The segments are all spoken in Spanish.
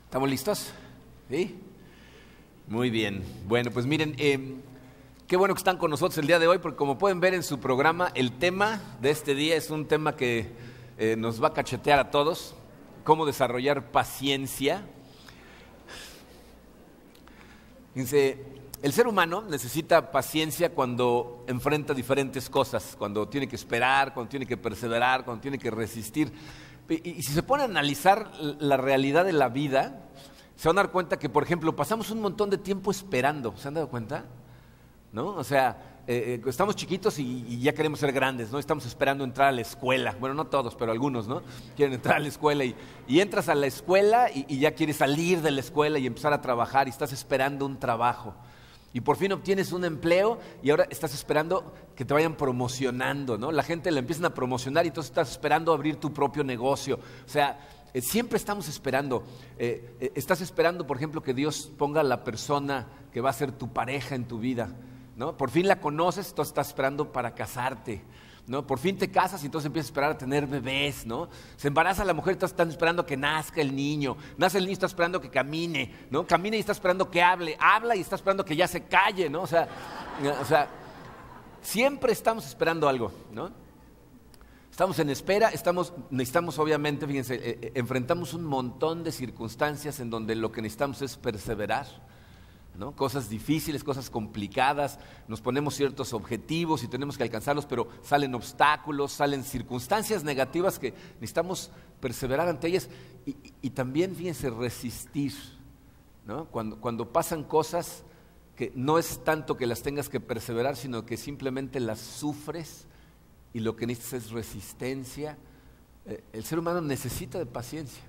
¿Estamos listos? ¿Sí? Muy bien. Bueno, pues miren, qué bueno que están con nosotros el día de hoy, porque como pueden ver en su programa, el tema de este día es un tema que nos va a cachetear a todos: cómo desarrollar paciencia. Fíjense, el ser humano necesita paciencia cuando enfrenta diferentes cosas, cuando tiene que esperar, cuando tiene que perseverar, cuando tiene que resistir. Y si se pone a analizar la realidad de la vida, se van a dar cuenta que, por ejemplo, pasamos un montón de tiempo esperando. ¿Se han dado cuenta? ¿No? O sea, estamos chiquitos y ya queremos ser grandes, ¿no? Estamos esperando entrar a la escuela. Bueno, no todos, pero algunos, ¿no? Quieren entrar a la escuela y entras a la escuela y ya quieres salir de la escuela y empezar a trabajar y estás esperando un trabajo. Y por fin obtienes un empleo y ahora estás esperando que te vayan promocionando, ¿no? La gente la empiezan a promocionar y entonces estás esperando abrir tu propio negocio. O sea, siempre estamos esperando. Estás esperando, por ejemplo, que Dios ponga a la persona que va a ser tu pareja en tu vida, ¿no? Por fin la conoces, entonces estás esperando para casarte, ¿no? Por fin te casas y entonces empiezas a esperar a tener bebés, ¿no? Se embaraza la mujer y estás esperando que nazca el niño. Nace el niño y estás esperando que camine, ¿no? Camina y estás esperando que hable. Habla y estás esperando que ya se calle, ¿no? O sea, siempre estamos esperando algo, ¿no? Estamos en espera, necesitamos obviamente, fíjense, enfrentamos un montón de circunstancias en donde lo que necesitamos es perseverar, ¿no? Cosas difíciles, cosas complicadas, nos ponemos ciertos objetivos y tenemos que alcanzarlos, pero salen obstáculos, salen circunstancias negativas que necesitamos perseverar ante ellas y también, fíjense, resistir, ¿no? Cuando pasan cosas que no es tanto que las tengas que perseverar, sino que simplemente las sufres y lo que necesitas es resistencia. El ser humano necesita de paciencia.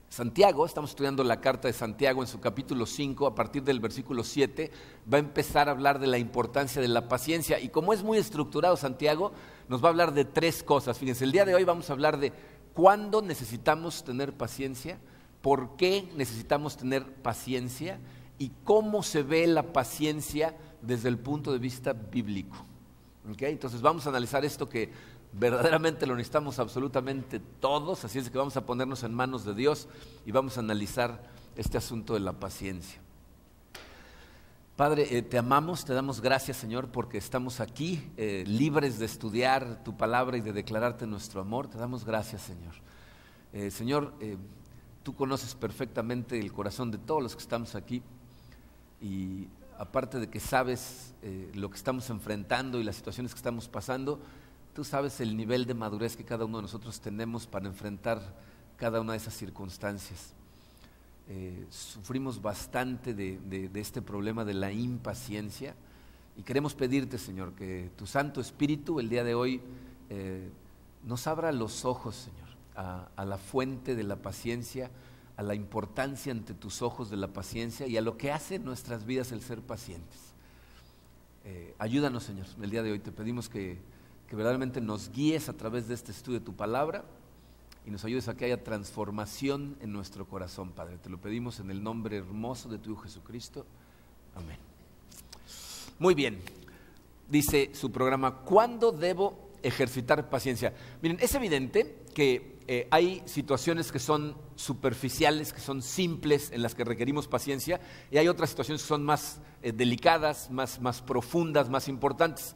Santiago, estamos estudiando la carta de Santiago en su capítulo 5, a partir del versículo 7, va a empezar a hablar de la importancia de la paciencia. Y como es muy estructurado Santiago, nos va a hablar de tres cosas. Fíjense, el día de hoy vamos a hablar de cuándo necesitamos tener paciencia, por qué necesitamos tener paciencia y cómo se ve la paciencia desde el punto de vista bíblico. ¿Okay? Entonces vamos a analizar esto que verdaderamente lo necesitamos absolutamente todos, así es que vamos a ponernos en manos de Dios y vamos a analizar este asunto de la paciencia. Padre, te amamos, te damos gracias, Señor, porque estamos aquí libres de estudiar tu palabra y de declararte nuestro amor. Te damos gracias, Señor. Señor, tú conoces perfectamente el corazón de todos los que estamos aquí y aparte de que sabes lo que estamos enfrentando y las situaciones que estamos pasando, tú sabes el nivel de madurez que cada uno de nosotros tenemos para enfrentar cada una de esas circunstancias. Sufrimos bastante de este problema de la impaciencia y queremos pedirte, Señor, que tu Santo Espíritu el día de hoy nos abra los ojos, Señor, a la fuente de la paciencia, a la importancia ante tus ojos de la paciencia y a lo que hace en nuestras vidas el ser pacientes. Ayúdanos, Señor, el día de hoy te pedimos que verdaderamente nos guíes a través de este estudio de tu palabra y nos ayudes a que haya transformación en nuestro corazón, Padre. Te lo pedimos en el nombre hermoso de tu Hijo Jesucristo. Amén. Muy bien, dice su programa, ¿cuándo debo ejercitar paciencia? Miren, es evidente que hay situaciones que son superficiales, que son simples, en las que requerimos paciencia, y hay otras situaciones que son más delicadas, más profundas, más importantes.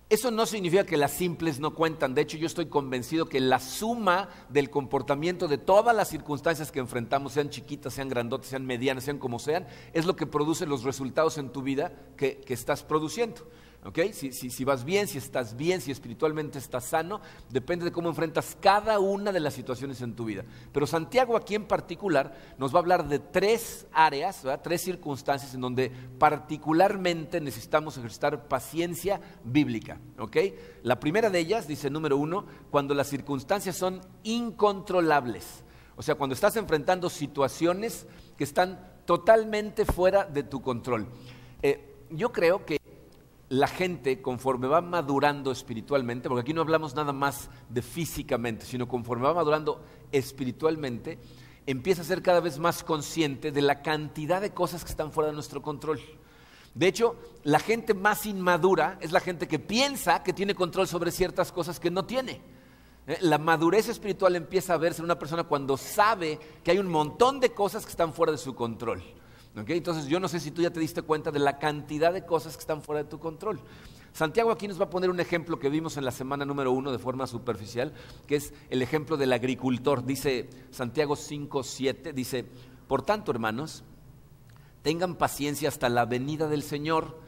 Eso no significa que las simples no cuentan. De hecho, yo estoy convencido que la suma del comportamiento de todas las circunstancias que enfrentamos, sean chiquitas, sean grandotas, sean medianas, sean como sean, es lo que produce los resultados en tu vida que estás produciendo. ¿Okay? Si vas bien, si estás bien, si espiritualmente estás sano, depende de cómo enfrentas cada una de las situaciones en tu vida. Pero Santiago aquí en particular nos va a hablar de tres áreas, ¿verdad? Tres circunstancias en donde particularmente necesitamos ejercitar paciencia bíblica. ¿Okay? La primera de ellas, dice número 1, cuando las circunstancias son incontrolables. O sea, cuando estás enfrentando situaciones que están totalmente fuera de tu control. Yo creo que la gente, conforme va madurando espiritualmente, porque aquí no hablamos nada más de físicamente, sino conforme va madurando espiritualmente, empieza a ser cada vez más consciente de la cantidad de cosas que están fuera de nuestro control. De hecho, la gente más inmadura es la gente que piensa que tiene control sobre ciertas cosas que no tiene. La madurez espiritual empieza a verse en una persona cuando sabe que hay un montón de cosas que están fuera de su control. ¿Okay? Entonces yo no sé si tú ya te diste cuenta de la cantidad de cosas que están fuera de tu control. Santiago aquí nos va a poner un ejemplo que vimos en la semana número 1 de forma superficial, que es el ejemplo del agricultor. Dice Santiago 5:7, dice: por tanto, hermanos, tengan paciencia hasta la venida del Señor.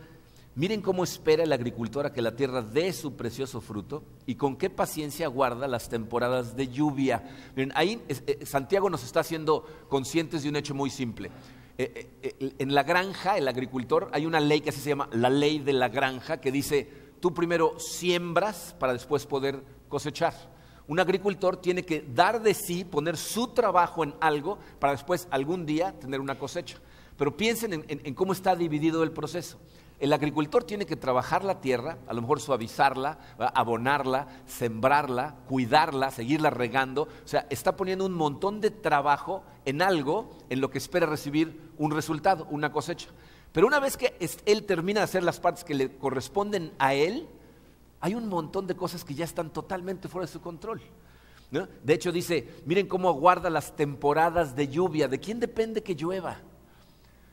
Miren cómo espera el agricultor a que la tierra dé su precioso fruto y con qué paciencia aguarda las temporadas de lluvia. Miren, ahí Santiago nos está haciendo conscientes de un hecho muy simple. En la granja, el agricultor, hay una ley que así se llama la ley de la granja, que dice: tú primero siembras para después poder cosechar. Un agricultor tiene que dar de sí, poner su trabajo en algo para después algún día tener una cosecha. Pero piensen en cómo está dividido el proceso. El agricultor tiene que trabajar la tierra, a lo mejor suavizarla, abonarla, sembrarla, cuidarla, seguirla regando. O sea, está poniendo un montón de trabajo en algo en lo que espera recibir un resultado, una cosecha. Pero una vez que él termina de hacer las partes que le corresponden a él, hay un montón de cosas que ya están totalmente fuera de su control, ¿no? De hecho dice: miren cómo aguarda las temporadas de lluvia. ¿De quién depende que llueva?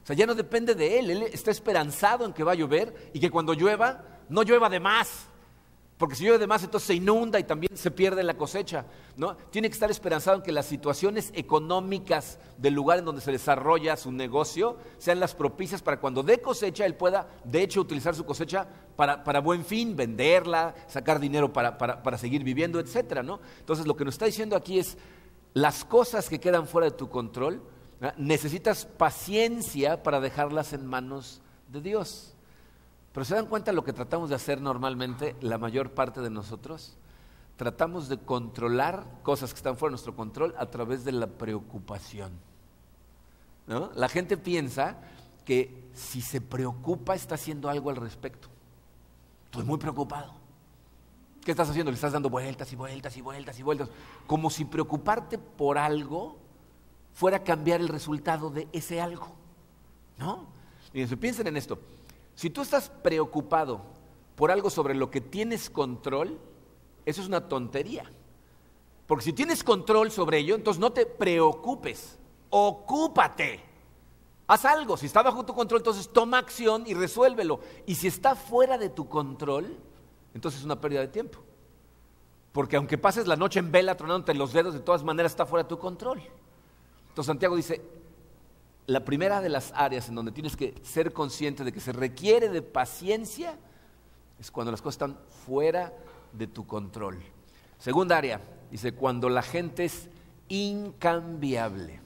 O sea, ya no depende de él está esperanzado en que va a llover y que cuando llueva, no llueva de más. Porque si llueve de más, entonces se inunda y también se pierde la cosecha, ¿no? Tiene que estar esperanzado en que las situaciones económicas del lugar en donde se desarrolla su negocio sean las propicias para cuando dé cosecha, él pueda, de hecho, utilizar su cosecha para buen fin, venderla, sacar dinero para seguir viviendo, etcétera, ¿no? Entonces, lo que nos está diciendo aquí es: las cosas que quedan fuera de tu control, ¿no? Necesitas paciencia para dejarlas en manos de Dios. Pero ¿se dan cuenta lo que tratamos de hacer normalmente la mayor parte de nosotros? Tratamos de controlar cosas que están fuera de nuestro control a través de la preocupación, ¿no? La gente piensa que si se preocupa está haciendo algo al respecto. Estoy muy preocupado. ¿Qué estás haciendo? Le estás dando vueltas y vueltas y vueltas y vueltas. Como si preocuparte por algo fuera a cambiar el resultado de ese algo, ¿no? Fíjense, piensen en esto. Si tú estás preocupado por algo sobre lo que tienes control, eso es una tontería. Porque si tienes control sobre ello, entonces no te preocupes, ocúpate. Haz algo. Si está bajo tu control, entonces toma acción y resuélvelo. Y si está fuera de tu control, entonces es una pérdida de tiempo. Porque aunque pases la noche en vela tronándote los dedos, de todas maneras está fuera de tu control. Entonces Santiago dice: la primera de las áreas en donde tienes que ser consciente de que se requiere de paciencia es cuando las cosas están fuera de tu control. Segunda área, dice: cuando la gente es incambiable.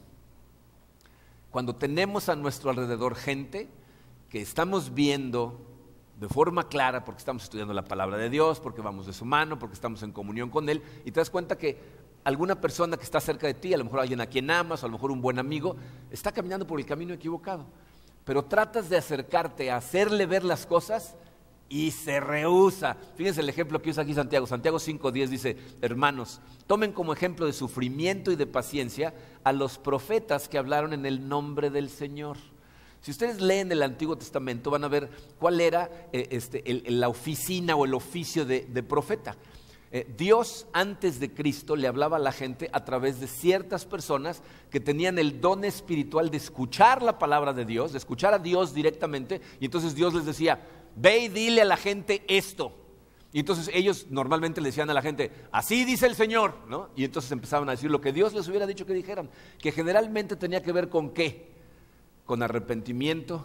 Cuando tenemos a nuestro alrededor gente que estamos viendo de forma clara, porque estamos estudiando la palabra de Dios, porque vamos de su mano, porque estamos en comunión con Él, y te das cuenta que alguna persona que está cerca de ti, a lo mejor alguien a quien amas, o a lo mejor un buen amigo, está caminando por el camino equivocado. Pero tratas de acercarte a hacerle ver las cosas y se rehúsa. Fíjense el ejemplo que usa aquí Santiago. Santiago 5:10 dice: hermanos, tomen como ejemplo de sufrimiento y de paciencia a los profetas que hablaron en el nombre del Señor. Si ustedes leen el Antiguo Testamento, van a ver cuál era la oficina o el oficio de profeta. Dios antes de Cristo le hablaba a la gente a través de ciertas personas que tenían el don espiritual de escuchar la palabra de Dios, de escuchar a Dios directamente, y entonces Dios les decía: ve y dile a la gente esto. Y entonces ellos normalmente le decían a la gente: así dice el Señor, ¿no? Y entonces empezaban a decir lo que Dios les hubiera dicho que dijeran, que generalmente tenía que ver con ¿qué? Con arrepentimiento,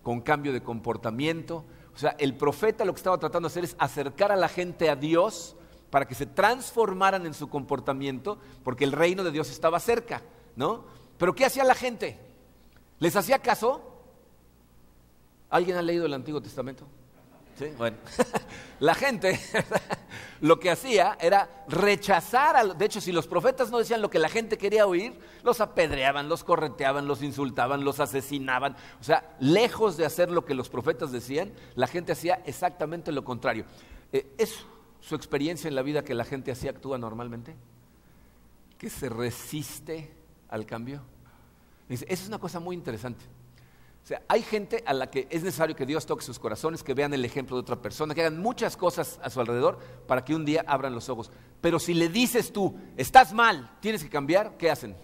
con cambio de comportamiento. O sea, el profeta lo que estaba tratando de hacer es acercar a la gente a Dios para que se transformaran en su comportamiento, porque el reino de Dios estaba cerca, ¿no? Pero ¿qué hacía la gente? ¿Les hacía caso? ¿Alguien ha leído el Antiguo Testamento? Sí, bueno. La gente lo que hacía era rechazar, de hecho, si los profetas no decían lo que la gente quería oír, los apedreaban, los correteaban, los insultaban, los asesinaban. O sea, lejos de hacer lo que los profetas decían, la gente hacía exactamente lo contrario. ¿Es su experiencia en la vida que la gente así actúa normalmente? ¿Que se resiste al cambio? Dice, esa es una cosa muy interesante. O sea, hay gente a la que es necesario que Dios toque sus corazones, que vean el ejemplo de otra persona, que hagan muchas cosas a su alrededor para que un día abran los ojos. Pero si le dices tú, estás mal, tienes que cambiar, ¿qué hacen?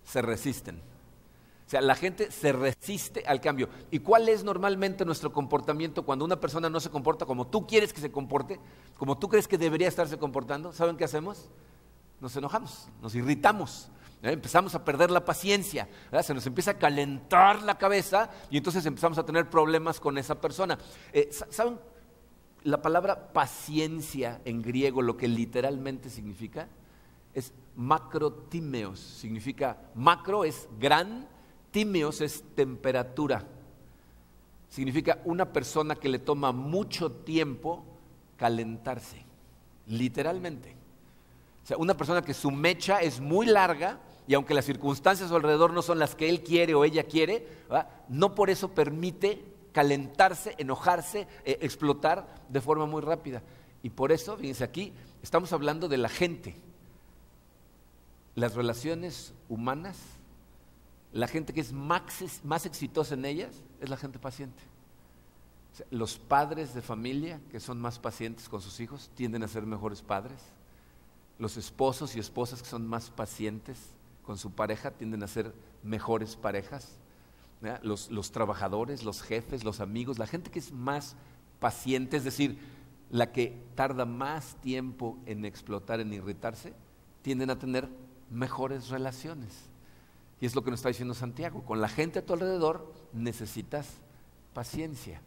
Se resisten. O sea, la gente se resiste al cambio. ¿Y cuál es normalmente nuestro comportamiento cuando una persona no se comporta como tú quieres que se comporte, como tú crees que debería estarse comportando? ¿Saben qué hacemos? Nos enojamos, nos irritamos, empezamos a perder la paciencia, ¿verdad? Se nos empieza a calentar la cabeza y entonces empezamos a tener problemas con esa persona. ¿Saben la palabra paciencia en griego, lo que literalmente significa? Es macrotímeos, significa macro es gran, tímeos es temperatura. Significa una persona que le toma mucho tiempo calentarse, literalmente. O sea, una persona que su mecha es muy larga y aunque las circunstancias a su alrededor no son las que él quiere o ella quiere, ¿verdad? No por eso permite calentarse, enojarse, explotar de forma muy rápida. Y por eso, fíjense aquí, estamos hablando de la gente. Las relaciones humanas, la gente que es más exitosa en ellas es la gente paciente. O sea, los padres de familia que son más pacientes con sus hijos tienden a ser mejores padres. Los esposos y esposas que son más pacientes con su pareja tienden a ser mejores parejas. Los trabajadores, los jefes, los amigos, la gente que es más paciente, es decir, la que tarda más tiempo en explotar, en irritarse, tienden a tener mejores relaciones. Y es lo que nos está diciendo Santiago. Con la gente a tu alrededor necesitas paciencia.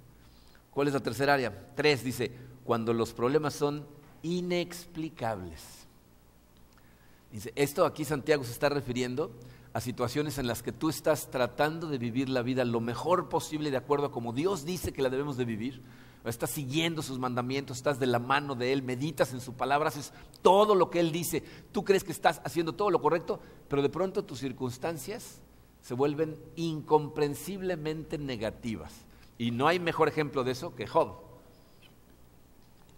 ¿Cuál es la tercera área? 3, dice, cuando los problemas son inexplicables. Dice, esto aquí Santiago se está refiriendo a situaciones en las que tú estás tratando de vivir la vida lo mejor posible de acuerdo a como Dios dice que la debemos de vivir. Estás siguiendo sus mandamientos, estás de la mano de Él, meditas en su palabra, haces todo lo que Él dice. Tú crees que estás haciendo todo lo correcto, pero de pronto tus circunstancias se vuelven incomprensiblemente negativas. Y no hay mejor ejemplo de eso que Job.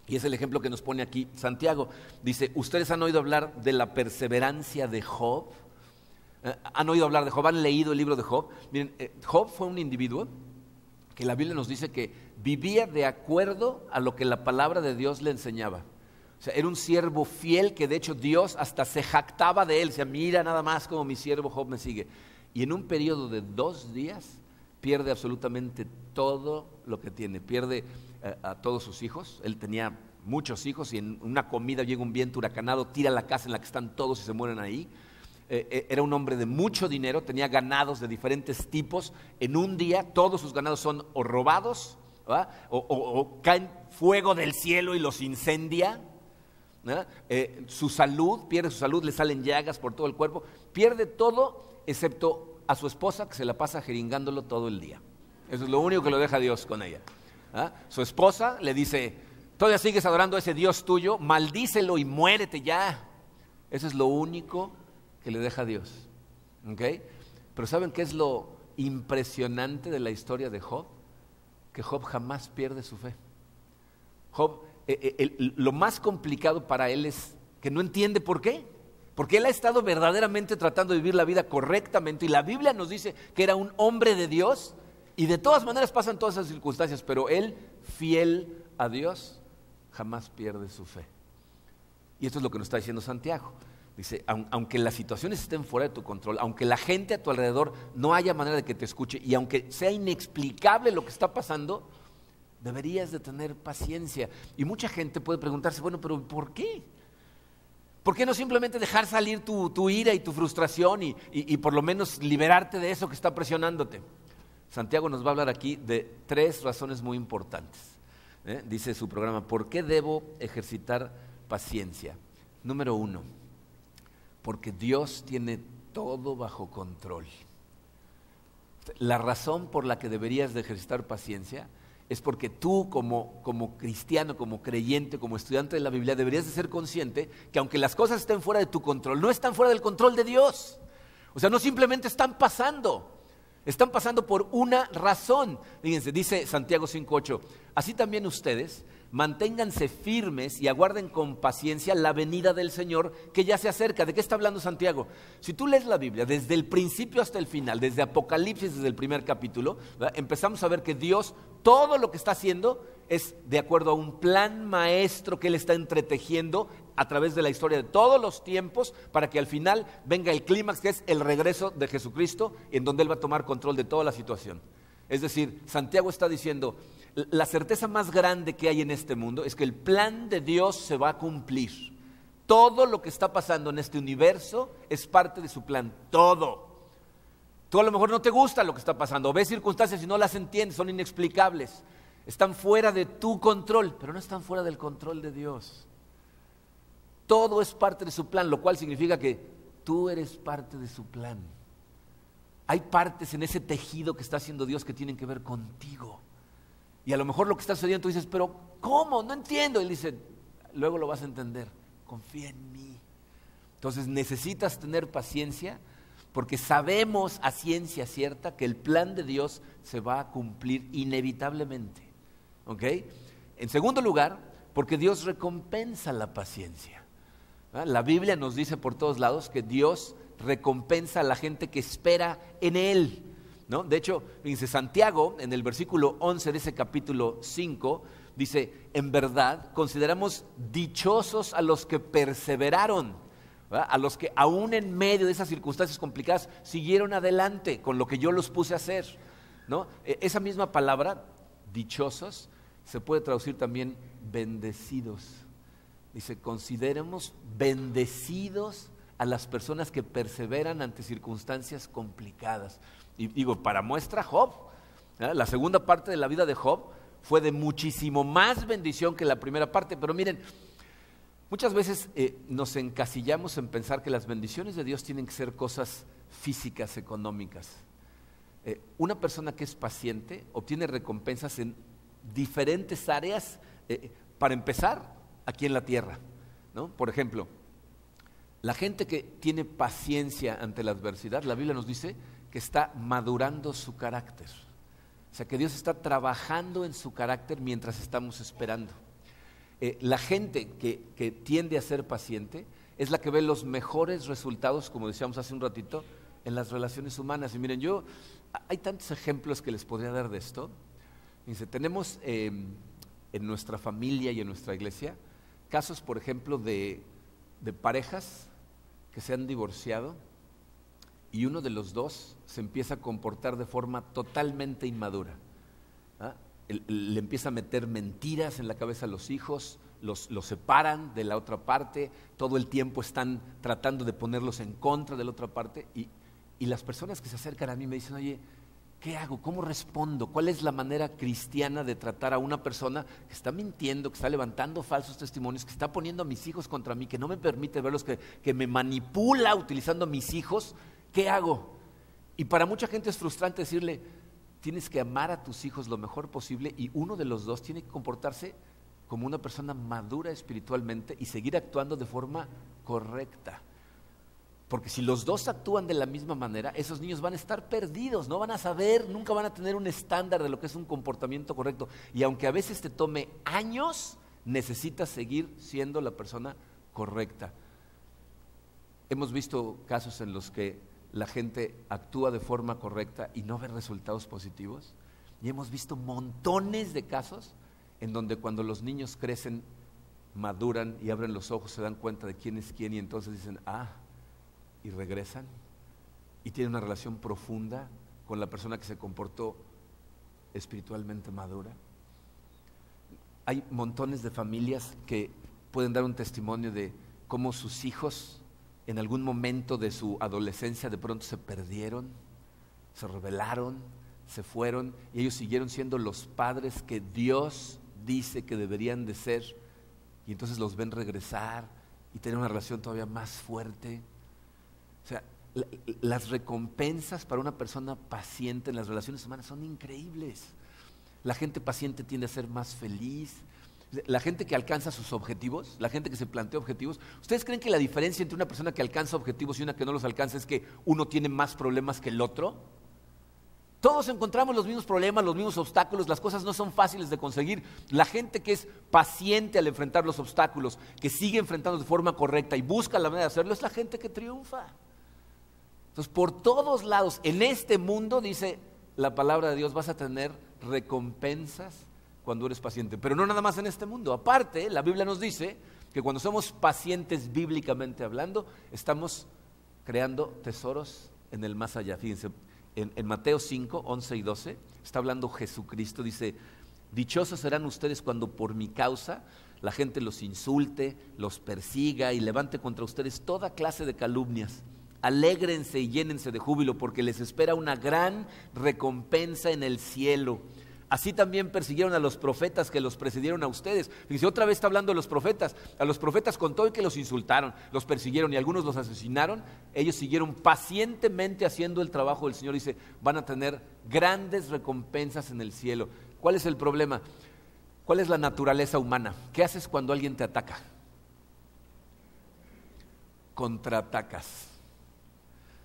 Y es el ejemplo que nos pone aquí Santiago. Dice, ¿ustedes han oído hablar de la perseverancia de Job? ¿Han oído hablar de Job? ¿Han leído el libro de Job? Miren, Job fue un individuo que la Biblia nos dice que vivía de acuerdo a lo que la palabra de Dios le enseñaba. O sea, era un siervo fiel que de hecho Dios hasta se jactaba de él. O sea, mira nada más como mi siervo Job me sigue. Y en un periodo de 2 días pierde absolutamente todo lo que tiene. Pierde a todos sus hijos. Él tenía muchos hijos y en una comida llega un viento huracanado, tira la casa en la que están todos y se mueren ahí. Era un hombre de mucho dinero, tenía ganados de diferentes tipos. En un día todos sus ganados son o robados, o caen fuego del cielo y los incendia. Su salud, pierde su salud, le salen llagas por todo el cuerpo. Pierde todo excepto a su esposa que se la pasa jeringándolo todo el día. Eso es lo único que lo deja Dios con ella. Su esposa le dice, todavía sigues adorando a ese Dios tuyo, maldícelo y muérete ya. Eso es lo único que le deja a Dios. ¿Okay? Pero ¿saben qué es lo impresionante de la historia de Job? Que Job jamás pierde su fe. Job, lo más complicado para él es que no entiende por qué. Porque él ha estado verdaderamente tratando de vivir la vida correctamente y la Biblia nos dice que era un hombre de Dios y de todas maneras pasan todas esas circunstancias, pero él, fiel a Dios, jamás pierde su fe. Y esto es lo que nos está diciendo Santiago. Dice, aunque las situaciones estén fuera de tu control, aunque la gente a tu alrededor no haya manera de que te escuche y aunque sea inexplicable lo que está pasando, deberías de tener paciencia. Y mucha gente puede preguntarse, bueno, pero ¿por qué? ¿Por qué no simplemente dejar salir tu ira y tu frustración y por lo menos liberarte de eso que está presionándote? Santiago nos va a hablar aquí de 3 razones muy importantes. Dice su programa, ¿por qué debo ejercitar paciencia? Número 1, porque Dios tiene todo bajo control. La razón por la que deberías de ejercitar paciencia es porque tú como cristiano, como creyente, como estudiante de la Biblia, deberías de ser consciente que aunque las cosas estén fuera de tu control, no están fuera del control de Dios. O sea, no simplemente están pasando por una razón. Fíjense, dice Santiago 5:8, así también ustedes manténganse firmes y aguarden con paciencia la venida del Señor que ya se acerca. ¿De qué está hablando Santiago? Si tú lees la Biblia desde el principio hasta el final, desde Apocalipsis, desde el primer capítulo, ¿verdad? Empezamos a ver que Dios, todo lo que está haciendo es de acuerdo a un plan maestro que Él está entretejiendo a través de la historia de todos los tiempos, para que al final venga el clímax, que es el regreso de Jesucristo, en donde Él va a tomar control de toda la situación. Es decir, Santiago está diciendo, la certeza más grande que hay en este mundo es que el plan de Dios se va a cumplir. Todo lo que está pasando en este universo es parte de su plan, todo. Tú a lo mejor no te gusta lo que está pasando, ves circunstancias y no las entiendes, son inexplicables, están fuera de tu control, pero no están fuera del control de Dios. Todo es parte de su plan, lo cual significa que tú eres parte de su plan. Hay partes en ese tejido que está haciendo Dios que tienen que ver contigo. Y a lo mejor lo que está sucediendo tú dices, pero ¿cómo? No entiendo. Y él dice, luego lo vas a entender, confía en mí. Entonces necesitas tener paciencia, porque sabemos a ciencia cierta que el plan de Dios se va a cumplir inevitablemente. ¿Ok? En segundo lugar, porque Dios recompensa la paciencia. La Biblia nos dice por todos lados que Dios recompensa a la gente que espera en Él, ¿no? De hecho, dice Santiago, en el versículo 11 de ese capítulo 5, dice, en verdad consideramos dichosos a los que perseveraron, ¿verdad? A los que aún en medio de esas circunstancias complicadas siguieron adelante con lo que yo los puse a hacer, ¿no? Esa misma palabra, dichosos, se puede traducir también bendecidos. Dice, consideremos bendecidos a las personas que perseveran ante circunstancias complicadas. Y digo, para muestra Job, ¿verdad? La segunda parte de la vida de Job fue de muchísimo más bendición que la primera parte, pero miren, muchas veces nos encasillamos en pensar que las bendiciones de Dios tienen que ser cosas físicas, económicas. Una persona que es paciente obtiene recompensas en diferentes áreas, para empezar, aquí en la tierra, ¿no? Por ejemplo, la gente que tiene paciencia ante la adversidad, la Biblia nos dice que está madurando su carácter. O sea, que Dios está trabajando en su carácter mientras estamos esperando. La gente que tiende a ser paciente es la que ve los mejores resultados, como decíamos hace un ratito, en las relaciones humanas. Y miren, hay tantos ejemplos que les podría dar de esto. Dice, tenemos en nuestra familia y en nuestra iglesia casos, por ejemplo, de parejas que se han divorciado y uno de los dos se empieza a comportar de forma totalmente inmadura. Le empieza a meter mentiras en la cabeza a los hijos, los separan de la otra parte, todo el tiempo están tratando de ponerlos en contra de la otra parte y las personas que se acercan a mí me dicen, oye, ¿qué hago? ¿Cómo respondo? ¿Cuál es la manera cristiana de tratar a una persona que está mintiendo, que está levantando falsos testimonios, que está poniendo a mis hijos contra mí, que no me permite verlos, que me manipula utilizando a mis hijos? ¿Qué hago? Y para mucha gente es frustrante decirle, tienes que amar a tus hijos lo mejor posible y uno de los dos tiene que comportarse como una persona madura espiritualmente y seguir actuando de forma correcta. Porque si los dos actúan de la misma manera, esos niños van a estar perdidos, no van a saber, nunca van a tener un estándar de lo que es un comportamiento correcto. Y aunque a veces te tome años, necesitas seguir siendo la persona correcta. Hemos visto casos en los que la gente actúa de forma correcta y no ve resultados positivos. Y hemos visto montones de casos en donde cuando los niños crecen, maduran y abren los ojos, se dan cuenta de quién es quién y entonces dicen, y regresan y tienen una relación profunda con la persona que se comportó espiritualmente madura. Hay montones de familias que pueden dar un testimonio de cómo sus hijos en algún momento de su adolescencia de pronto se perdieron, se rebelaron, se fueron y ellos siguieron siendo los padres que Dios dice que deberían de ser y entonces los ven regresar y tener una relación todavía más fuerte. O sea, las recompensas para una persona paciente en las relaciones humanas son increíbles. La gente paciente tiende a ser más feliz. La gente que alcanza sus objetivos, la gente que se plantea objetivos. ¿Ustedes creen que la diferencia entre una persona que alcanza objetivos y una que no los alcanza es que uno tiene más problemas que el otro? Todos encontramos los mismos problemas, los mismos obstáculos, las cosas no son fáciles de conseguir. La gente que es paciente al enfrentar los obstáculos, que sigue enfrentando de forma correcta y busca la manera de hacerlo, es la gente que triunfa. Entonces, por todos lados, en este mundo, dice la palabra de Dios, vas a tener recompensas cuando eres paciente. Pero no nada más en este mundo. Aparte, la Biblia nos dice que cuando somos pacientes bíblicamente hablando, estamos creando tesoros en el más allá. Fíjense, en Mateo 5, 11 y 12, está hablando Jesucristo, dice: dichosos serán ustedes cuando por mi causa la gente los insulte, los persiga y levante contra ustedes toda clase de calumnias. Alégrense y llénense de júbilo, porque les espera una gran recompensa en el cielo. Así también persiguieron a los profetas que los precedieron a ustedes. Fíjense, otra vez está hablando de los profetas. A los profetas, con todo y que los insultaron, los persiguieron y algunos los asesinaron, ellos siguieron pacientemente haciendo el trabajo del Señor. Dice, van a tener grandes recompensas en el cielo. ¿Cuál es el problema? ¿Cuál es la naturaleza humana? ¿Qué haces cuando alguien te ataca? Contraatacas.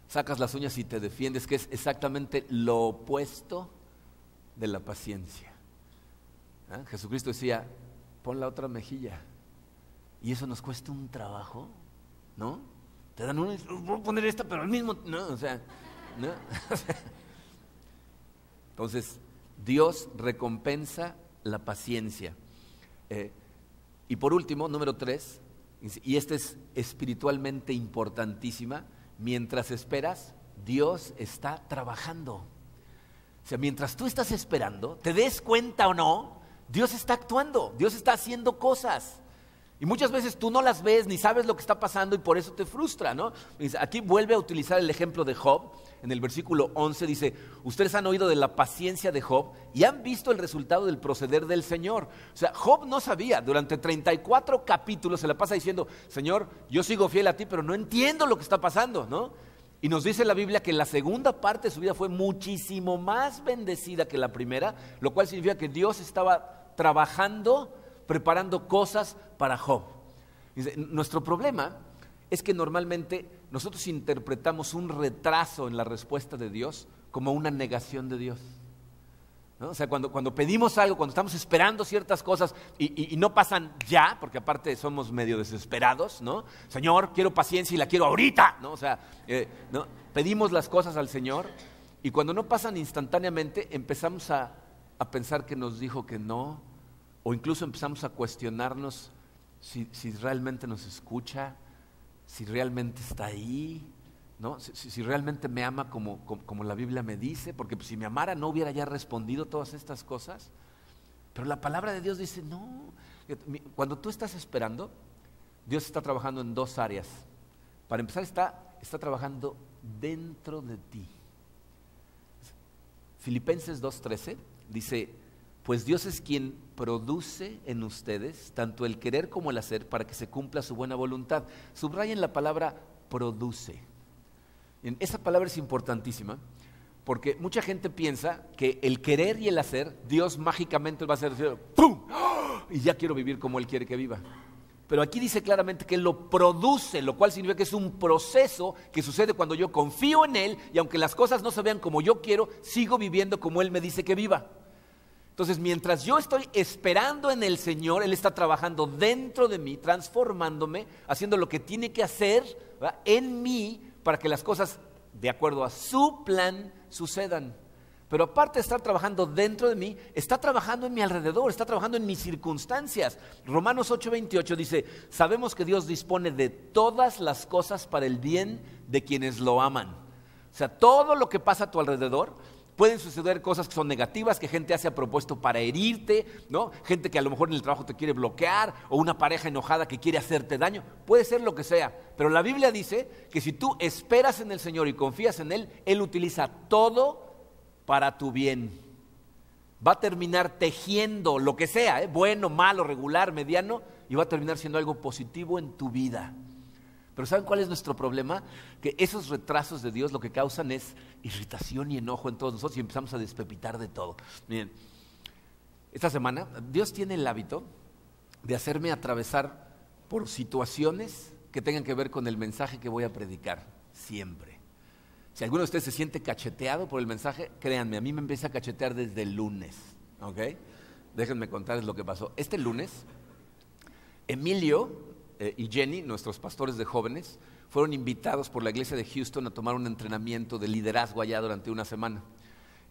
Sacas las uñas y te defiendes, que es exactamente lo opuesto de la paciencia. Jesucristo decía, pon la otra mejilla. Y eso nos cuesta un trabajo, ¿no? Te dan una, voy a poner esta, pero al mismo, no, o sea, ¿no? Entonces, Dios recompensa la paciencia. Y por último, número 3, y esta es espiritualmente importantísima: mientras esperas, Dios está trabajando. O sea, mientras tú estás esperando, te des cuenta o no, Dios está actuando, Dios está haciendo cosas. Y muchas veces tú no las ves ni sabes lo que está pasando y por eso te frustra, ¿no? Aquí vuelve a utilizar el ejemplo de Job. En el versículo 11 dice, ustedes han oído de la paciencia de Job y han visto el resultado del proceder del Señor. O sea, Job no sabía, durante 34 capítulos se la pasa diciendo, Señor, yo sigo fiel a ti, pero no entiendo lo que está pasando, ¿no? Y nos dice la Biblia que la segunda parte de su vida fue muchísimo más bendecida que la primera, lo cual significa que Dios estaba trabajando, preparando cosas para Job. Dice, nuestro problema es que normalmente nosotros interpretamos un retraso en la respuesta de Dios como una negación de Dios, ¿no? O sea, cuando pedimos algo, cuando estamos esperando ciertas cosas y no pasan ya, porque aparte somos medio desesperados, ¿no? Señor, quiero paciencia y la quiero ahorita, ¿no? O sea, ¿no? Pedimos las cosas al Señor y cuando no pasan instantáneamente empezamos a pensar que nos dijo que no, o incluso empezamos a cuestionarnos si realmente nos escucha, si realmente está ahí, ¿no? Si realmente me ama como la Biblia me dice, porque pues, si me amara no hubiera ya respondido todas estas cosas. Pero la palabra de Dios dice, no, cuando tú estás esperando, Dios está trabajando en dos áreas. Para empezar, está trabajando dentro de ti. Filipenses 2:13 dice, pues Dios es quien produce en ustedes tanto el querer como el hacer para que se cumpla su buena voluntad. Subrayen la palabra produce. Esa palabra es importantísima porque mucha gente piensa que el querer y el hacer, Dios mágicamente va a hacer ¡pum! Y ya quiero vivir como Él quiere que viva. Pero aquí dice claramente que Él lo produce, lo cual significa que es un proceso que sucede cuando yo confío en Él y aunque las cosas no se vean como yo quiero, sigo viviendo como Él me dice que viva. Entonces, mientras yo estoy esperando en el Señor, Él está trabajando dentro de mí, transformándome, haciendo lo que tiene que hacer, ¿verdad?, en mí, para que las cosas, de acuerdo a su plan, sucedan. Pero aparte de estar trabajando dentro de mí, está trabajando en mi alrededor, está trabajando en mis circunstancias. Romanos 8:28 dice, sabemos que Dios dispone de todas las cosas para el bien de quienes lo aman. O sea, todo lo que pasa a tu alrededor, pueden suceder cosas que son negativas, que gente hace a propósito para herirte, ¿no? Gente que a lo mejor en el trabajo te quiere bloquear, o una pareja enojada que quiere hacerte daño. Puede ser lo que sea, pero la Biblia dice que si tú esperas en el Señor y confías en Él, Él utiliza todo para tu bien. Va a terminar tejiendo lo que sea, bueno, malo, regular, mediano, y va a terminar siendo algo positivo en tu vida. Pero ¿saben cuál es nuestro problema? Que esos retrasos de Dios lo que causan es irritación y enojo en todos nosotros y empezamos a despepitar de todo. Miren, esta semana Dios tiene el hábito de hacerme atravesar por situaciones que tengan que ver con el mensaje que voy a predicar, siempre. Si alguno de ustedes se siente cacheteado por el mensaje, créanme, a mí me empieza a cachetear desde el lunes, ¿ok? Déjenme contarles lo que pasó. Este lunes, Emilio y Jenny, nuestros pastores de jóvenes, fueron invitados por la iglesia de Houston a tomar un entrenamiento de liderazgo allá durante una semana.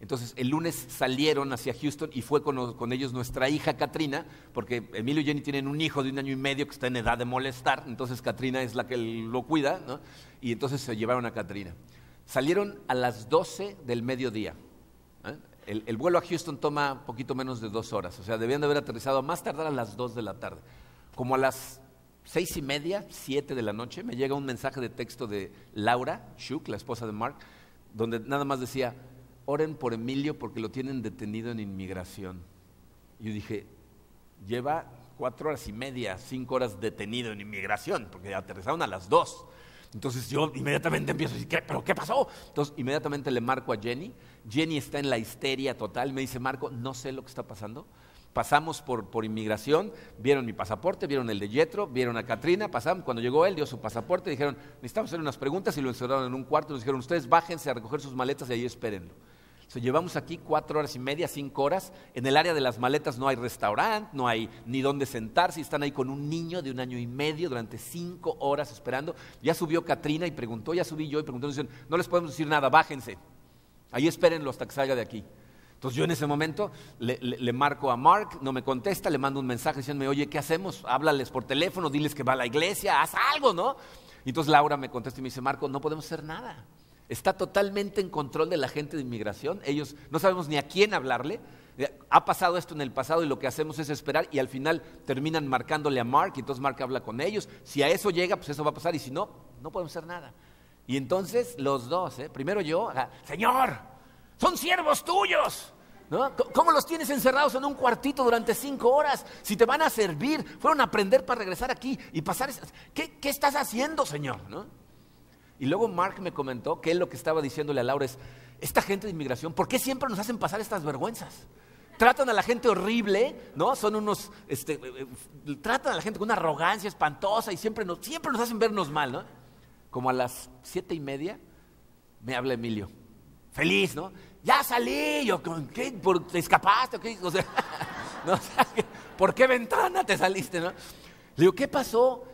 Entonces, el lunes salieron hacia Houston y fue con ellos nuestra hija Katrina, porque Emilio y Jenny tienen un hijo de 1 año y medio que está en edad de molestar, entonces Katrina es la que lo cuida, ¿no? Y entonces se llevaron a Katrina. Salieron a las 12 del mediodía. El vuelo a Houston toma poquito menos de 2 horas, o sea, debían de haber aterrizado a más tardar a las 2 de la tarde. Como a las 6:30, 7 de la noche, me llega un mensaje de texto de Laura Shuk, la esposa de Mark, donde nada más decía: oren por Emilio porque lo tienen detenido en inmigración. Y yo dije, lleva 4:30, 5 horas detenido en inmigración, porque aterrizaron a las 2. Entonces yo inmediatamente empiezo a decir, ¿pero qué pasó? Entonces inmediatamente le marco a Jenny. Jenny está en la histeria total, me dice, Marco, no sé lo que está pasando. Pasamos por inmigración, vieron mi pasaporte, vieron el de Yetro, vieron a Katrina, pasamos, cuando llegó él dio su pasaporte, dijeron, necesitamos hacer unas preguntas y lo encerraron en un cuarto, nos dijeron, ustedes bájense a recoger sus maletas y ahí espérenlo. Llevamos aquí 4:30, 5 horas. En el área de las maletas no hay restaurante, no hay ni dónde sentarse. Están ahí con un niño de 1 año y medio durante 5 horas esperando. Ya subió Katrina y preguntó, ya subí yo y preguntó. Dicen, no les podemos decir nada, bájense. Ahí espérenlo hasta que salga de aquí. Entonces yo en ese momento le marco a Mark, no me contesta, le mando un mensaje diciéndome, oye, ¿qué hacemos? Háblales por teléfono, diles que va a la iglesia, haz algo, ¿no? Y entonces Laura me contesta y me dice, Marco, no podemos hacer nada. Está totalmente en control de la gente de inmigración. Ellos no sabemos ni a quién hablarle. Ha pasado esto en el pasado y lo que hacemos es esperar y al final terminan marcándole a Mark y entonces Mark habla con ellos. Si a eso llega, pues eso va a pasar y si no, no podemos hacer nada. Y entonces los dos, primero yo, Señor, son siervos tuyos, ¿no? ¿Cómo los tienes encerrados en un cuartito durante 5 horas? Si te van a servir, fueron a aprender para regresar aquí y pasar. ¿Qué estás haciendo, Señor? ¿No? Y luego Mark me comentó que él lo que estaba diciéndole a Laura es, esta gente de inmigración, ¿por qué siempre nos hacen pasar estas vergüenzas? Tratan a la gente horrible, ¿no? Son unos, tratan a la gente con una arrogancia espantosa y siempre nos hacen vernos mal, ¿no? Como a las 7:30 me habla Emilio, feliz, ¿no? Ya salí, yo, ¿qué? ¿Te escapaste o qué? O sea, ¿no? ¿Por qué ventana te saliste, no? Le digo, ¿qué pasó?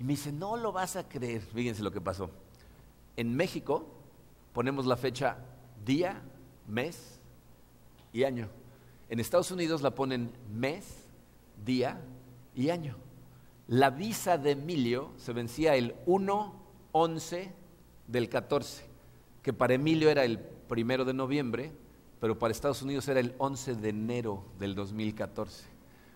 Y me dice, no lo vas a creer. Fíjense lo que pasó. En México ponemos la fecha día, mes y año. En Estados Unidos la ponen mes, día y año. La visa de Emilio se vencía el 1/11 del 14, que para Emilio era el 1 de noviembre, pero para Estados Unidos era el 11 de enero del 2014.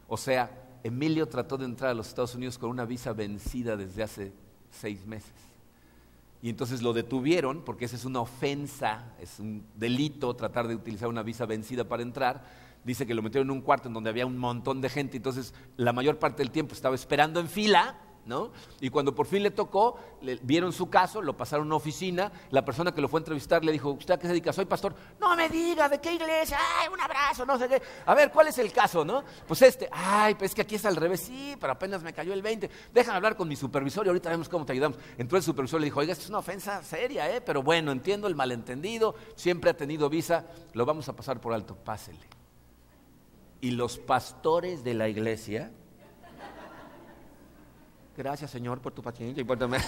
O sea, Emilio trató de entrar a los Estados Unidos con una visa vencida desde hace 6 meses. Y entonces lo detuvieron, porque esa es una ofensa, es un delito tratar de utilizar una visa vencida para entrar. Dice que lo metieron en un cuarto en donde había un montón de gente, entonces la mayor parte del tiempo estaba esperando en fila, ¿no? Y cuando por fin le tocó, vieron su caso, lo pasaron a una oficina, la persona que lo fue a entrevistar le dijo, ¿usted a qué se dedica? Soy pastor. No me diga, ¿de qué iglesia? Ay, un abrazo, no sé qué. A ver, ¿cuál es el caso, no? Pues ay, pues es que aquí es al revés. Sí, pero apenas me cayó el 20. Déjame hablar con mi supervisor y ahorita vemos cómo te ayudamos. Entonces el supervisor le dijo, oiga, esto es una ofensa seria, pero bueno, entiendo el malentendido, siempre ha tenido visa, lo vamos a pasar por alto, pásele. Y los pastores de la iglesia, gracias, Señor, por tu paciencia y por tu... ¿no?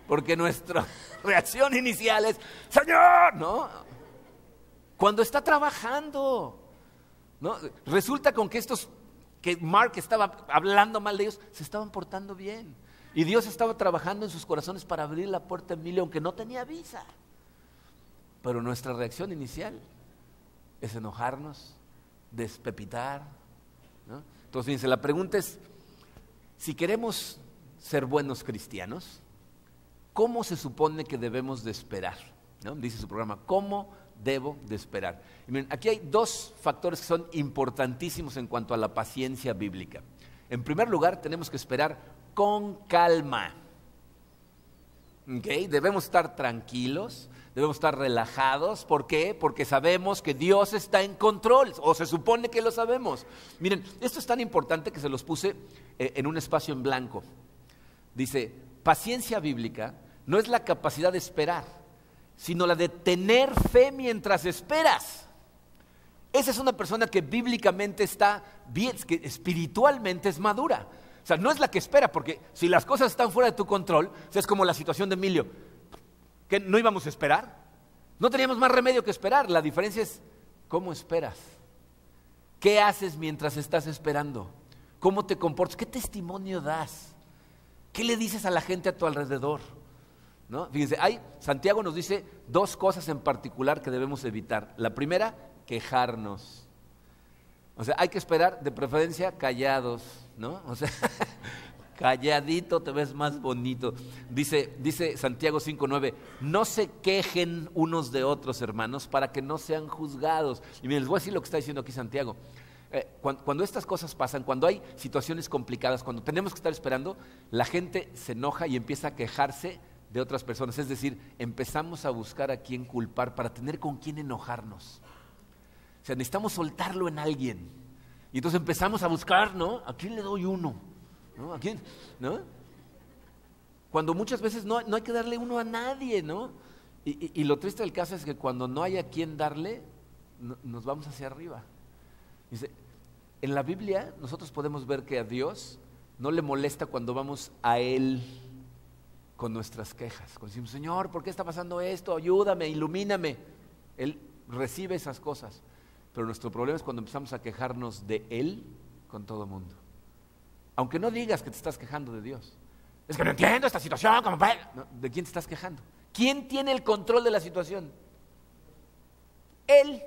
Porque nuestra reacción inicial es, Señor, ¿no? Cuando está trabajando, ¿no? Resulta con que estos que Mark estaba hablando mal de ellos, se estaban portando bien. Y Dios estaba trabajando en sus corazones para abrir la puerta a Emilio, aunque no tenía visa. Pero nuestra reacción inicial es enojarnos, despepitar, ¿no? Entonces, fíjense, la pregunta es, si queremos ser buenos cristianos, ¿cómo se supone que debemos de esperar? ¿No? Dice su programa, ¿cómo debo de esperar? Y miren, aquí hay 2 factores que son importantísimos en cuanto a la paciencia bíblica. En primer lugar, tenemos que esperar con calma. ¿Okay? Debemos estar tranquilos, debemos estar relajados. ¿Por qué? Porque sabemos que Dios está en control, o se supone que lo sabemos. Miren, esto es tan importante que se los puse en un espacio en blanco. Dice, paciencia bíblica no es la capacidad de esperar, sino la de tener fe mientras esperas. Esa es una persona que bíblicamente está bien, que espiritualmente es madura. O sea, no es la que espera, porque si las cosas están fuera de tu control, o sea, es como la situación de Emilio, que no íbamos a esperar, no teníamos más remedio que esperar. La diferencia es cómo esperas, qué haces mientras estás esperando, cómo te comportas, qué testimonio das, qué le dices a la gente a tu alrededor, ¿no? Fíjense, Santiago nos dice 2 cosas en particular que debemos evitar. La primera, quejarnos. O sea, hay que esperar, de preferencia callados, ¿no? O sea, calladito te ves más bonito. Dice Santiago 5:9, no se quejen unos de otros, hermanos, para que no sean juzgados. Y miren, les voy a decir lo que está diciendo aquí Santiago. Cuando estas cosas pasan, cuando hay situaciones complicadas, cuando tenemos que estar esperando, la gente se enoja y empieza a quejarse de otras personas. Es decir, empezamos a buscar a quién culpar para tener con quién enojarnos. O sea, necesitamos soltarlo en alguien. Y entonces empezamos a buscar, ¿no? ¿A quién le doy uno? ¿No? ¿A quién? ¿No? Cuando muchas veces no hay que darle uno a nadie, ¿no? Y lo triste del caso es que cuando no hay a quién darle, nos vamos hacia arriba. Dice, en la Biblia nosotros podemos ver que a Dios no le molesta cuando vamos a Él con nuestras quejas. Cuando decimos, Señor, ¿por qué está pasando esto? Ayúdame, ilumíname. Él recibe esas cosas. Pero nuestro problema es cuando empezamos a quejarnos de Él con todo el mundo. Aunque no digas que te estás quejando de Dios. Es que no entiendo esta situación. ¿No? ¿De quién te estás quejando? ¿Quién tiene el control de la situación? Él.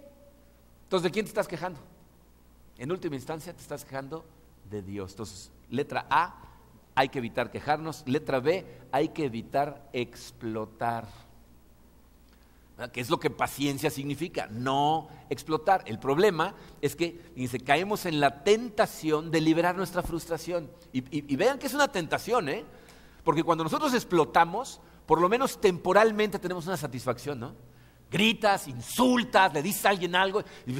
Entonces, ¿de quién te estás quejando? En última instancia te estás quejando de Dios. Entonces, letra A, hay que evitar quejarnos. Letra B, hay que evitar explotar. ¿Qué es lo que paciencia significa? No explotar. El problema es que caemos en la tentación de liberar nuestra frustración. Y vean que es una tentación, porque cuando nosotros explotamos, por lo menos temporalmente tenemos una satisfacción, ¿no? Gritas, insultas, le dices a alguien algo, y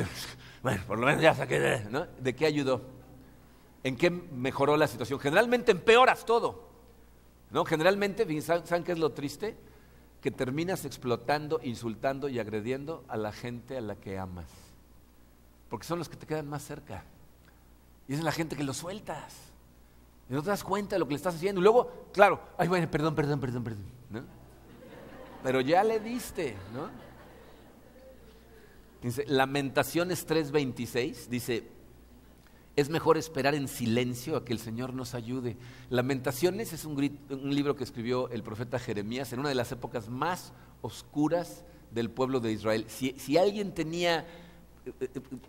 bueno, por lo menos ya saqué, ¿no? ¿De qué ayudó? ¿En qué mejoró la situación? Generalmente empeoras todo, ¿no? Generalmente, ¿saben qué es lo triste? Que terminas explotando, insultando y agrediendo a la gente a la que amas. Porque son los que te quedan más cerca. Y es la gente que lo sueltas. Y no te das cuenta de lo que le estás haciendo. Y luego, claro, ay, bueno, perdón, ¿no? Pero ya le diste, ¿no? Dice, Lamentaciones 3:26, dice, es mejor esperar en silencio a que el Señor nos ayude. Lamentaciones es un libro que escribió el profeta Jeremías en una de las épocas más oscuras del pueblo de Israel. Si alguien tenía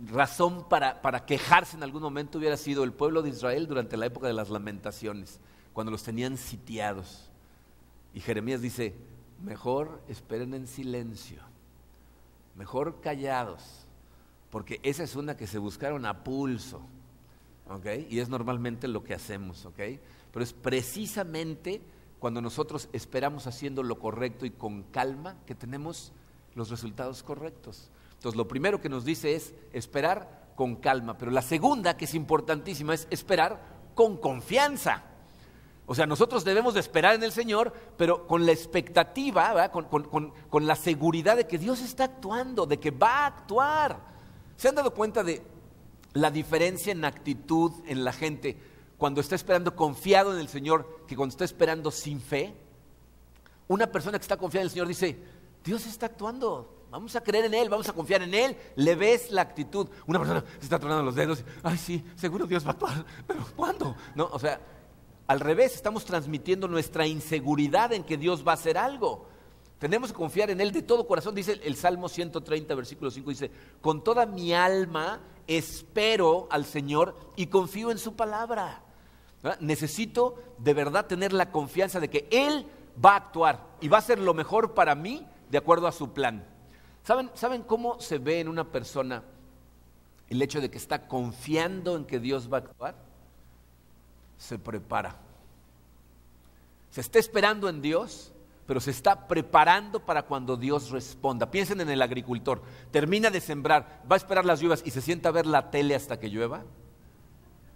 razón para quejarse en algún momento, hubiera sido el pueblo de Israel durante la época de las lamentaciones, cuando los tenían sitiados. Y Jeremías dice, mejor esperen en silencio, mejor callados, porque esa es una que se buscaron a pulso. ¿Okay? Y es normalmente lo que hacemos, ¿okay? Pero es precisamente cuando nosotros esperamos haciendo lo correcto y con calma que tenemos los resultados correctos. Entonces lo primero que nos dice es esperar con calma, pero la segunda, que es importantísima, es esperar con confianza. O sea, nosotros debemos de esperar en el Señor, pero con la expectativa, ¿verdad? Con la seguridad de que Dios está actuando, de que va a actuar. ¿Se han dado cuenta de la diferencia en actitud en la gente cuando está esperando confiado en el Señor que cuando está esperando sin fe? Una persona que está confiada en el Señor dice, Dios está actuando, vamos a creer en Él, vamos a confiar en Él. Le ves la actitud. Una persona se está tronando los dedos, ay sí, seguro Dios va a actuar, pero ¿cuándo? No, o sea, al revés, estamos transmitiendo nuestra inseguridad en que Dios va a hacer algo. Tenemos que confiar en Él de todo corazón. Dice el Salmo 130, versículo 5, dice, con toda mi alma espero al Señor y confío en su palabra. ¿Verdad? Necesito de verdad tener la confianza de que Él va a actuar y va a hacer lo mejor para mí de acuerdo a su plan. ¿Saben cómo se ve en una persona el hecho de que está confiando en que Dios va a actuar? Se prepara. Se está esperando en Dios, pero se está preparando para cuando Dios responda. Piensen en el agricultor, termina de sembrar, va a esperar las lluvias y se sienta a ver la tele hasta que llueva.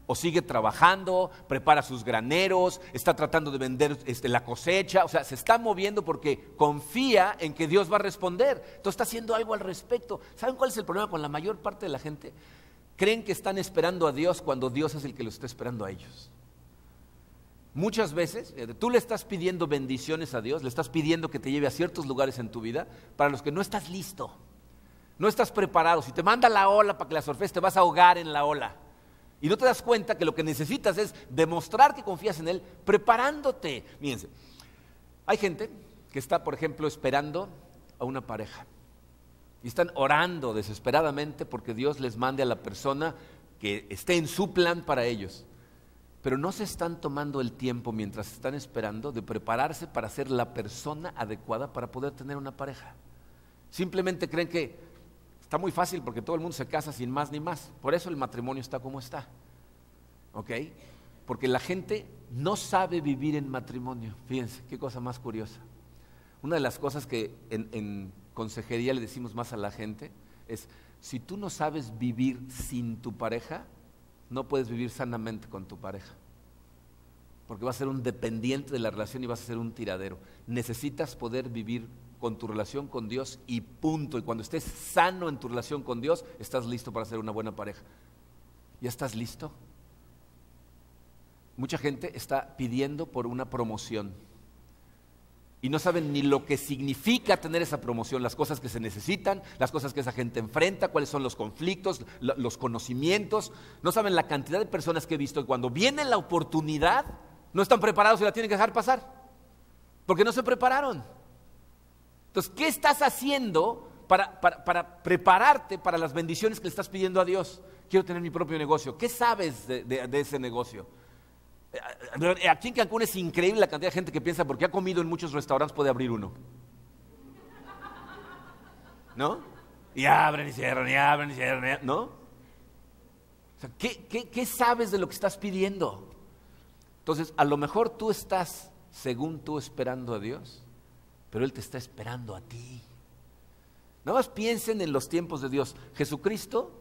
o sigue trabajando, prepara sus graneros, está tratando de vender la cosecha, o sea, se está moviendo porque confía en que Dios va a responder. Entonces está haciendo algo al respecto. ¿Saben cuál es el problema con la mayor parte de la gente? Creen que están esperando a Dios cuando Dios es el que los está esperando a ellos. Muchas veces tú le estás pidiendo bendiciones a Dios, le estás pidiendo que te lleve a ciertos lugares en tu vida para los que no estás listo, no estás preparado. Si te manda la ola para que la surfes, te vas a ahogar en la ola. Y no te das cuenta que lo que necesitas es demostrar que confías en Él, preparándote. Fíjense, hay gente que está, por ejemplo, esperando a una pareja. Y están orando desesperadamente porque Dios les mande a la persona que esté en su plan para ellos. Pero no se están tomando el tiempo mientras están esperando de prepararse para ser la persona adecuada para poder tener una pareja. Simplemente creen que está muy fácil porque todo el mundo se casa sin más ni más. Por eso el matrimonio está como está. ¿Ok? Porque la gente no sabe vivir en matrimonio. Fíjense, qué cosa más curiosa. Una de las cosas que en consejería le decimos más a la gente es, si tú no sabes vivir sin tu pareja, no puedes vivir sanamente con tu pareja, porque vas a ser un dependiente de la relación y vas a ser un tiradero. Necesitas poder vivir con tu relación con Dios y punto. Y cuando estés sano en tu relación con Dios, estás listo para ser una buena pareja. ¿Ya estás listo? Mucha gente está pidiendo por una promoción y no saben ni lo que significa tener esa promoción, las cosas que se necesitan, las cosas que esa gente enfrenta, cuáles son los conflictos, los conocimientos. No saben la cantidad de personas que he visto que cuando viene la oportunidad no están preparados y la tienen que dejar pasar, porque no se prepararon. Entonces, ¿qué estás haciendo para prepararte para las bendiciones que le estás pidiendo a Dios? Quiero tener mi propio negocio. ¿Qué sabes de ese negocio? Aquí en Cancún es increíble la cantidad de gente que piensa porque ha comido en muchos restaurantes puede abrir uno, ¿no? Y abren y cierran, y abren y cierran, ¿no? O sea, ¿qué sabes de lo que estás pidiendo? Entonces, a lo mejor tú estás, según tú, esperando a Dios, pero Él te está esperando a ti. Nada más piensen en los tiempos de Dios. Jesucristo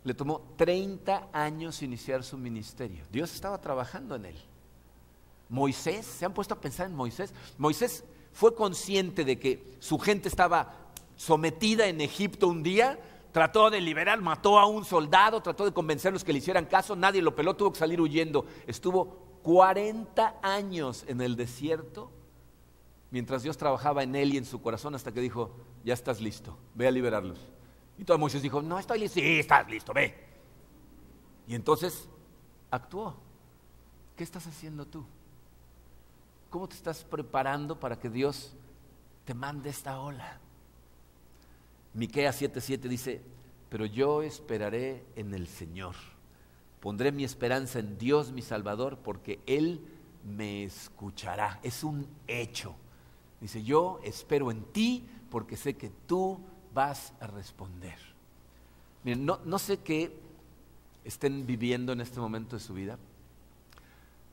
le tomó 30 años iniciar su ministerio. Dios estaba trabajando en él. Moisés, ¿se han puesto a pensar en Moisés? Moisés fue consciente de que su gente estaba sometida en Egipto un día, trató de liberar, mató a un soldado, trató de convencerlos que le hicieran caso, nadie lo peló, tuvo que salir huyendo. Estuvo 40 años en el desierto, mientras Dios trabajaba en él y en su corazón, hasta que dijo, ya estás listo, ve a liberarlos. Y todo Moisés dijo, no estoy listo. Sí, estás listo, ve. Y entonces actuó. ¿Qué estás haciendo tú? ¿Cómo te estás preparando para que Dios te mande esta ola? Miqueas 7:7 dice, pero yo esperaré en el Señor. Pondré mi esperanza en Dios mi Salvador, porque Él me escuchará. Es un hecho. Dice, yo espero en ti porque sé que tú vas a responder. Miren, no sé qué estén viviendo en este momento de su vida.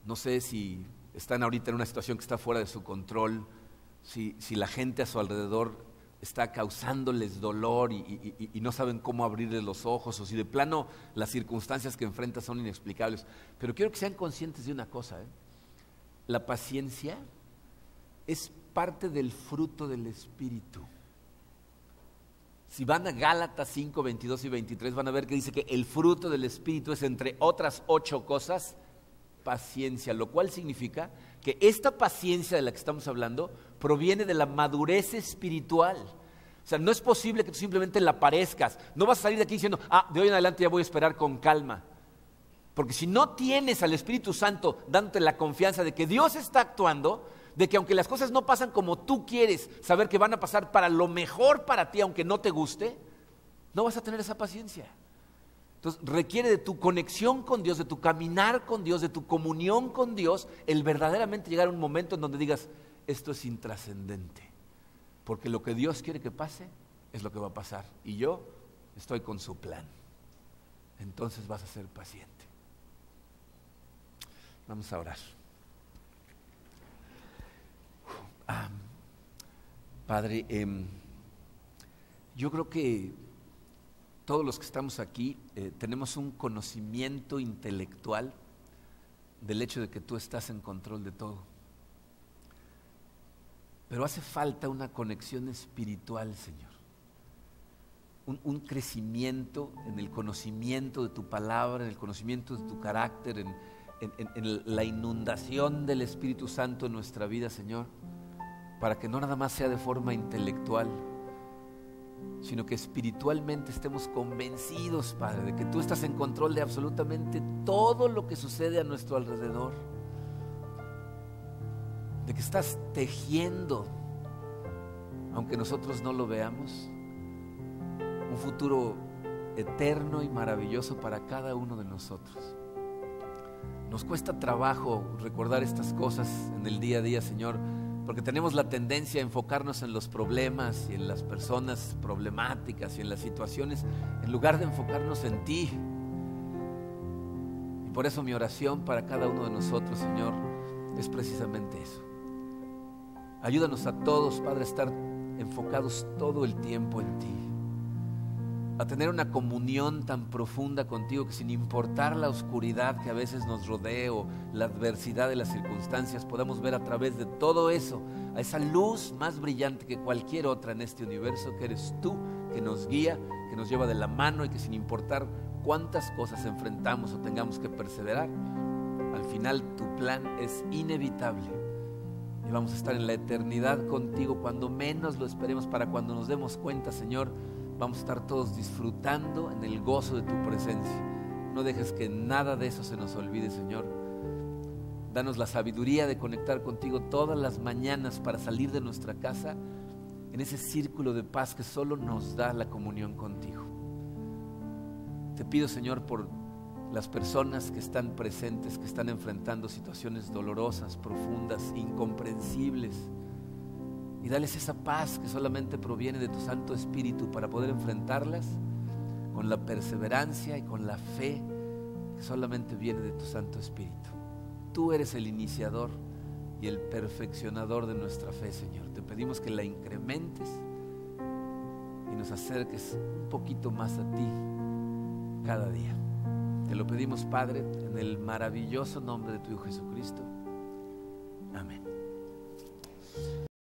No sé si están ahorita en una situación que está fuera de su control, si la gente a su alrededor está causándoles dolor y no saben cómo abrirles los ojos, o si de plano las circunstancias que enfrentan son inexplicables. Pero quiero que sean conscientes de una cosa, la paciencia es parte del fruto del Espíritu. Si van a Gálatas 5, 22 y 23, van a ver que dice que el fruto del Espíritu es, entre otras 8 cosas, paciencia, lo cual significa que esta paciencia de la que estamos hablando proviene de la madurez espiritual. O sea, no es posible que tú simplemente la parezcas. No vas a salir de aquí diciendo, de hoy en adelante ya voy a esperar con calma. Porque si no tienes al Espíritu Santo dándote la confianza de que Dios está actuando, de que aunque las cosas no pasan como tú quieres, saber que van a pasar para lo mejor para ti, aunque no te guste, no vas a tener esa paciencia. Entonces requiere de tu conexión con Dios, de tu caminar con Dios, de tu comunión con Dios, el verdaderamente llegar a un momento en donde digas, esto es intrascendente, porque lo que Dios quiere que pase es lo que va a pasar, y yo estoy con su plan. Entonces vas a ser paciente. Vamos a orar. Padre, yo creo que todos los que estamos aquí tenemos un conocimiento intelectual del hecho de que tú estás en control de todo. Pero hace falta una conexión espiritual, Señor. Un crecimiento en el conocimiento de tu palabra, en el conocimiento de tu carácter, en la inundación del Espíritu Santo en nuestra vida, Señor, para que no nada más sea de forma intelectual, sino que espiritualmente estemos convencidos, Padre, de que tú estás en control de absolutamente todo lo que sucede a nuestro alrededor, de que estás tejiendo, aunque nosotros no lo veamos, un futuro eterno y maravilloso para cada uno de nosotros. Nos cuesta trabajo recordar estas cosas en el día a día, Señor, porque tenemos la tendencia a enfocarnos en los problemas y en las personas problemáticas y en las situaciones, en lugar de enfocarnos en ti. Y por eso mi oración para cada uno de nosotros, Señor, es precisamente eso. Ayúdanos a todos, Padre, a estar enfocados todo el tiempo en ti, a tener una comunión tan profunda contigo que sin importar la oscuridad que a veces nos rodee o la adversidad de las circunstancias, podamos ver a través de todo eso a esa luz más brillante que cualquier otra en este universo, que eres tú, que nos guía, que nos lleva de la mano y que sin importar cuántas cosas enfrentamos o tengamos que perseverar, al final tu plan es inevitable y vamos a estar en la eternidad contigo cuando menos lo esperemos. Para cuando nos demos cuenta, Señor, vamos a estar todos disfrutando en el gozo de tu presencia. No dejes que nada de eso se nos olvide, Señor. Danos la sabiduría de conectar contigo todas las mañanas para salir de nuestra casa en ese círculo de paz que solo nos da la comunión contigo. Te pido, Señor, por las personas que están presentes, que están enfrentando situaciones dolorosas, profundas, incomprensibles, y dales esa paz que solamente proviene de tu Santo Espíritu para poder enfrentarlas con la perseverancia y con la fe que solamente viene de tu Santo Espíritu. Tú eres el iniciador y el perfeccionador de nuestra fe, Señor. Te pedimos que la incrementes y nos acerques un poquito más a ti cada día. Te lo pedimos, Padre, en el maravilloso nombre de tu Hijo Jesucristo. Amén.